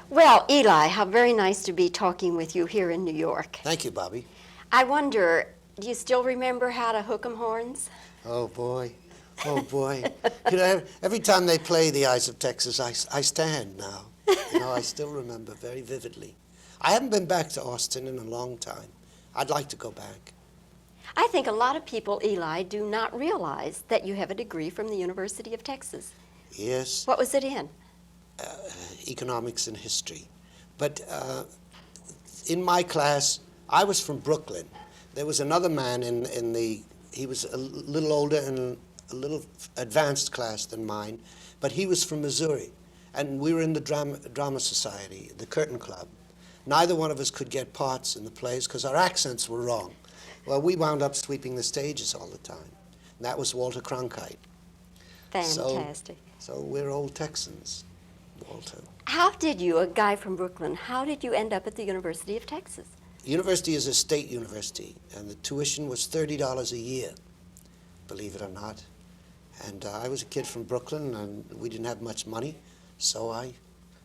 Well, Eli, how very nice to be talking with you here in New York. Thank you, Bobbie. I wonder, do you still remember how to hook 'em horns? Oh, boy. Oh, boy. Every time they play The Eyes of Texas, I stand now. I still remember very vividly. I haven't been back to Austin in a long time. I'd like to go back. I think a lot of people, Eli, do not realize that you have a degree from the University of Texas. Yes. What was it in? Economics and history. But in my class, I was from Brooklyn. There was another man he was a little older and a little advanced class than mine, but he was from Missouri. And we were in the drama society, the Curtain Club. Neither one of us could get parts in the plays because our accents were wrong. Well, we wound up sweeping the stages all the time. And that was Walter Cronkite. Fantastic. So we're old Texans, Walter. How did you, a guy from Brooklyn, how did you end up at the University of Texas? University is a state university, and the tuition was $30 a year, believe it or not. And I was a kid from Brooklyn, and we didn't have much money, so I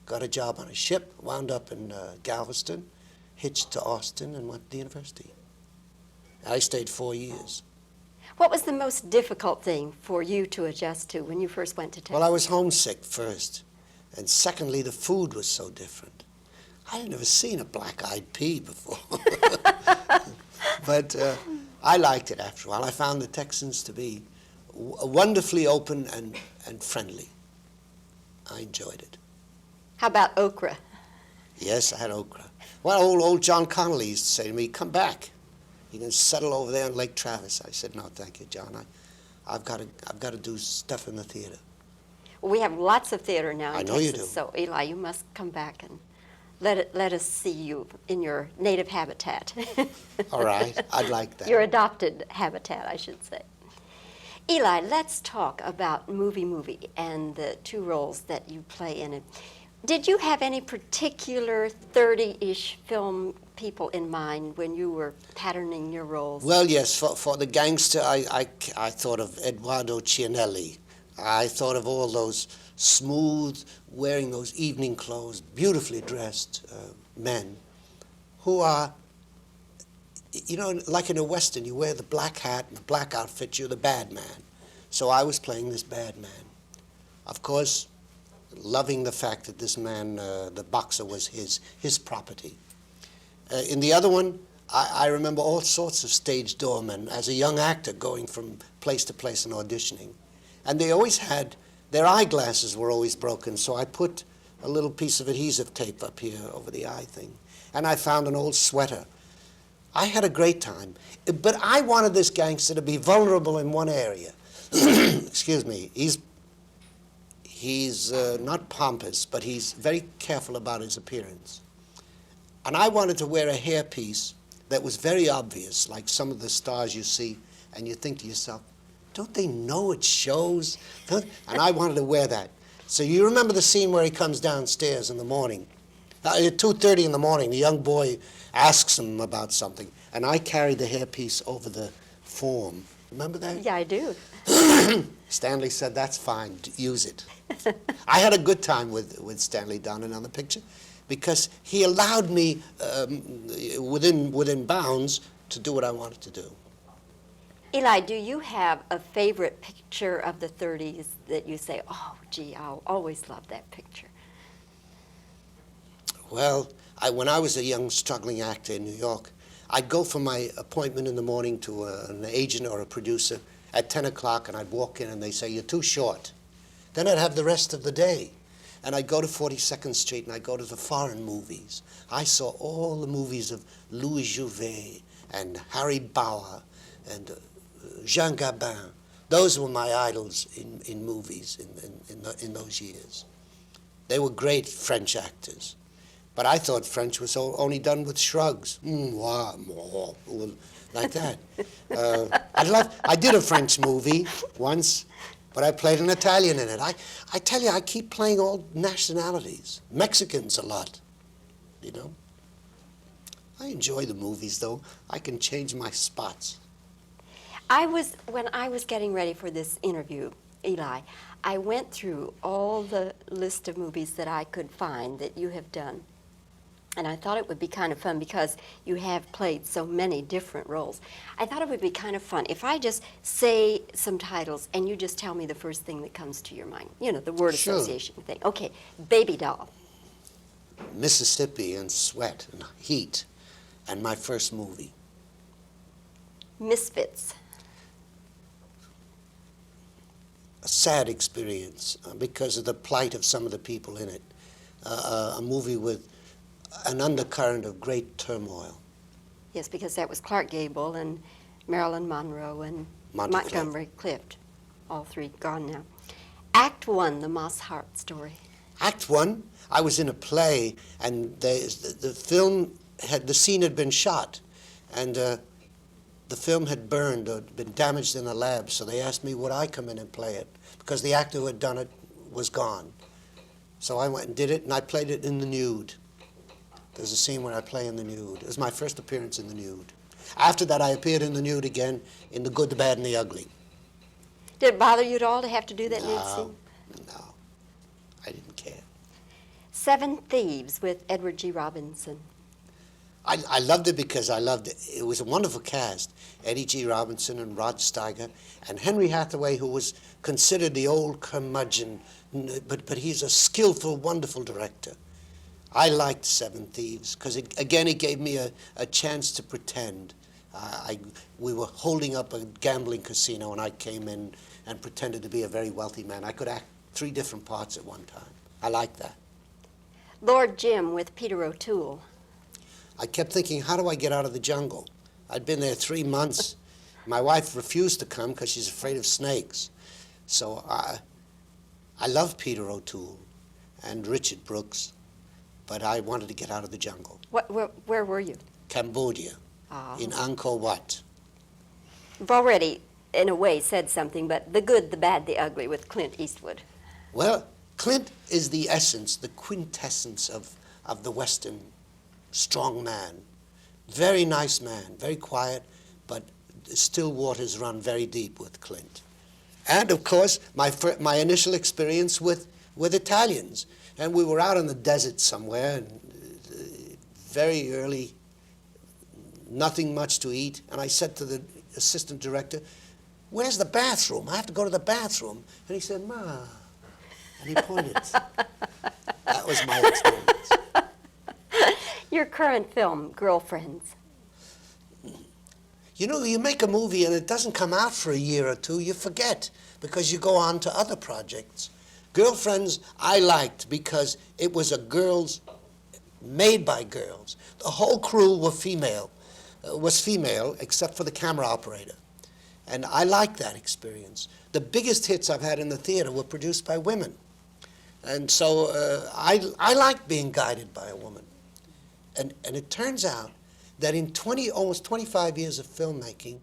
got a job on a ship, wound up in Galveston, hitched to Austin, and went to the university. I stayed 4 years. What was the most difficult thing for you to adjust to when you first went to Texas? Well, I was homesick first, and secondly, the food was so different. I had never seen a black-eyed pea before. But I liked it after a while. I found the Texans to be wonderfully open and friendly. I enjoyed it. How about okra? Yes, I had okra. Well, old John Connolly used to say to me, "Come back. You can settle over there on Lake Travis." I said, "No, thank you, John. I've got to do stuff in the theater." Well, we have lots of theater now in I know you Texas, do. so Eli, you must come back and let us see you in your native habitat. All right, I'd like that. Your adopted habitat, I should say. Eli, let's talk about Movie and the two roles that you play in it. Did you have any particular 30-ish film people in mind when you were patterning your roles? Well, yes, for the gangster, I thought of Eduardo Cianelli. I thought of all those smooth, wearing those evening clothes, beautifully dressed men who are, like in a Western, you wear the black hat and the black outfit, you're the bad man. So I was playing this bad man. Of course, loving the fact that this man, the boxer, was his property. In the other one, I remember all sorts of stage doormen as a young actor going from place to place and auditioning. And they always had, their eyeglasses were always broken, so I put a little piece of adhesive tape up here over the eye thing. And I found an old sweater. I had a great time. But I wanted this gangster to be vulnerable in one area. Excuse me. He's not pompous, but he's very careful about his appearance. And I wanted to wear a hairpiece that was very obvious, like some of the stars you see, and you think to yourself, don't they know it shows? And I wanted to wear that. So you remember the scene where he comes downstairs in the morning. At 2:30 in the morning, the young boy asks him about something, and I carried the hairpiece over the form. Remember that? Yeah, I do. Stanley said, "That's fine, use it." I had a good time with Stanley Donen on the picture because he allowed me, within bounds, to do what I wanted to do. Eli, do you have a favorite picture of the 30s that you say, oh, gee, I'll always love that picture? Well, when I was a young struggling actor in New York, I'd go for my appointment in the morning to an agent or a producer at 10 o'clock, and I'd walk in and they'd say, "You're too short." Then I'd have the rest of the day. And I'd go to 42nd Street and I'd go to the foreign movies. I saw all the movies of Louis Jouvet and Harry Bauer and Jean Gabin. Those were my idols in movies in those years. They were great French actors. But I thought French was only done with shrugs. Like that. I did a French movie once, but I played an Italian in it. I tell you, I keep playing all nationalities. Mexicans a lot, I enjoy the movies, though. I can change my spots. When I was getting ready for this interview, Eli, I went through all the list of movies that I could find that you have done. And I thought it would be kind of fun because you have played so many different roles. I thought it would be kind of fun if I just say some titles and you just tell me the first thing that comes to your mind. You know, the word Sure. association thing. Okay, Baby Doll. Mississippi and Sweat and Heat, and my first movie. Misfits. A sad experience because of the plight of some of the people in it. A movie with an undercurrent of great turmoil. Yes, because that was Clark Gable and Marilyn Monroe and Montgomery Clift. All three gone now. Act One, the Moss Hart story. Act One, I was in a play, and the film had, the scene had been shot, and the film had burned or been damaged in the lab, so they asked me would I come in and play it, because the actor who had done it was gone. So I went and did it, and I played it in the nude. There's a scene where I play in the nude. It was my first appearance in the nude. After that, I appeared in the nude again in The Good, the Bad, and the Ugly. Did it bother you at all to have to do that nude scene? No, I didn't care. Seven Thieves with Edward G. Robinson. I loved it because I loved it. It was a wonderful cast. Eddie G. Robinson and Rod Steiger and Henry Hathaway, who was considered the old curmudgeon, but he's a skillful, wonderful director. I liked Seven Thieves because, it gave me a chance to pretend. We were holding up a gambling casino, and I came in and pretended to be a very wealthy man. I could act 3 different parts at one time. I liked that. Lord Jim with Peter O'Toole. I kept thinking, how do I get out of the jungle? I'd been there 3 months. My wife refused to come because she's afraid of snakes. So I love Peter O'Toole and Richard Brooks, but I wanted to get out of the jungle. Where were you? Cambodia, in Angkor Wat. You've already, in a way, said something, but The Good, the Bad, the Ugly with Clint Eastwood. Well, Clint is the essence, the quintessence of the Western strong man. Very nice man, very quiet, but still waters run very deep with Clint. And, of course, my initial experience with Italians. And we were out in the desert somewhere, and very early, nothing much to eat. And I said to the assistant director, "Where's the bathroom? I have to go to the bathroom." And he said, "Ma." And he pointed. That was my experience. Your current film, Girlfriends. You know, you make a movie and it doesn't come out for a year or two, you forget, because you go on to other projects. Girlfriends, I liked because it was made by girls. The whole crew was female, except for the camera operator. And I liked that experience. The biggest hits I've had in the theater were produced by women. And so I like being guided by a woman. And it turns out that in almost 25 years of filmmaking,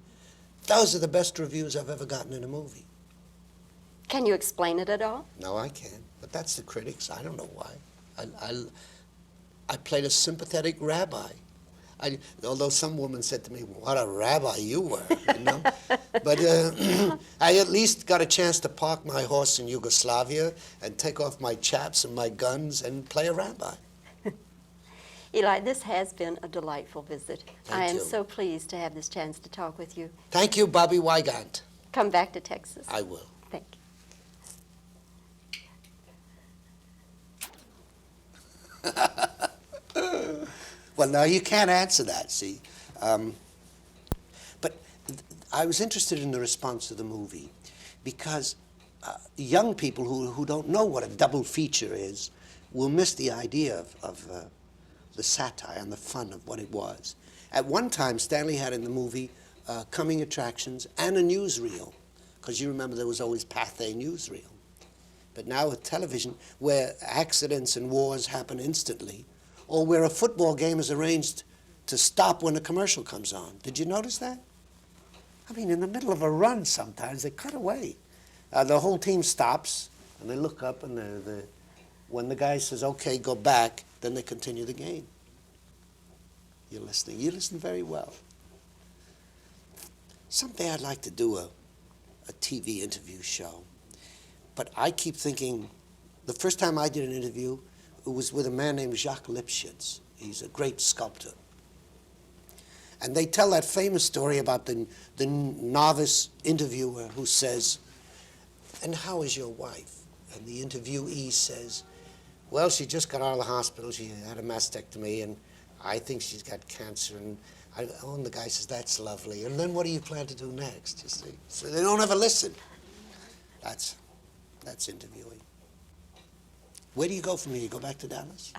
those are the best reviews I've ever gotten in a movie. Can you explain it at all? No, I can't. But that's the critics. I don't know why. I played a sympathetic rabbi. Although some woman said to me, "What a rabbi you were," you know. But I at least got a chance to park my horse in Yugoslavia and take off my chaps and my guns and play a rabbi. Eli, this has been a delightful visit. Thank I am you. so pleased to have this chance to talk with you. Thank you, Bobbie Wygant. Come back to Texas. I will. Thank you. Well, no, you can't answer that, see. But I was interested in the response to the movie because young people who don't know what a double feature is will miss the idea of the satire and the fun of what it was. At one time, Stanley had in the movie coming attractions and a newsreel, because you remember there was always Pathé newsreel. But now with television, where accidents and wars happen instantly, or where a football game is arranged to stop when a commercial comes on. Did you notice that? I mean, in the middle of a run sometimes, they cut away. The whole team stops, and they look up, and when the guy says, "Okay, go back," then they continue the game. You're listening. You listen very well. Someday I'd like to do a TV interview show. But I keep thinking, the first time I did an interview, it was with a man named Jacques Lipschitz. He's a great sculptor. And they tell that famous story about the novice interviewer who says, "And how is your wife?" And the interviewee says, "Well, she just got out of the hospital. She had a mastectomy, and I think she's got cancer." And the guy says, "That's lovely. And then what do you plan to do next?" You see, so they don't ever listen. That's interviewing. Where do you go from here? You go back to Dallas?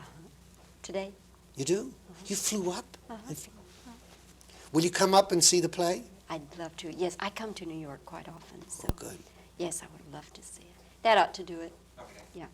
Today? You do? You flew up? Will you come up and see the play? I'd love to. Yes, I come to New York quite often. So Oh, good. yes, I would love to see it. That ought to do it. Okay. Yeah.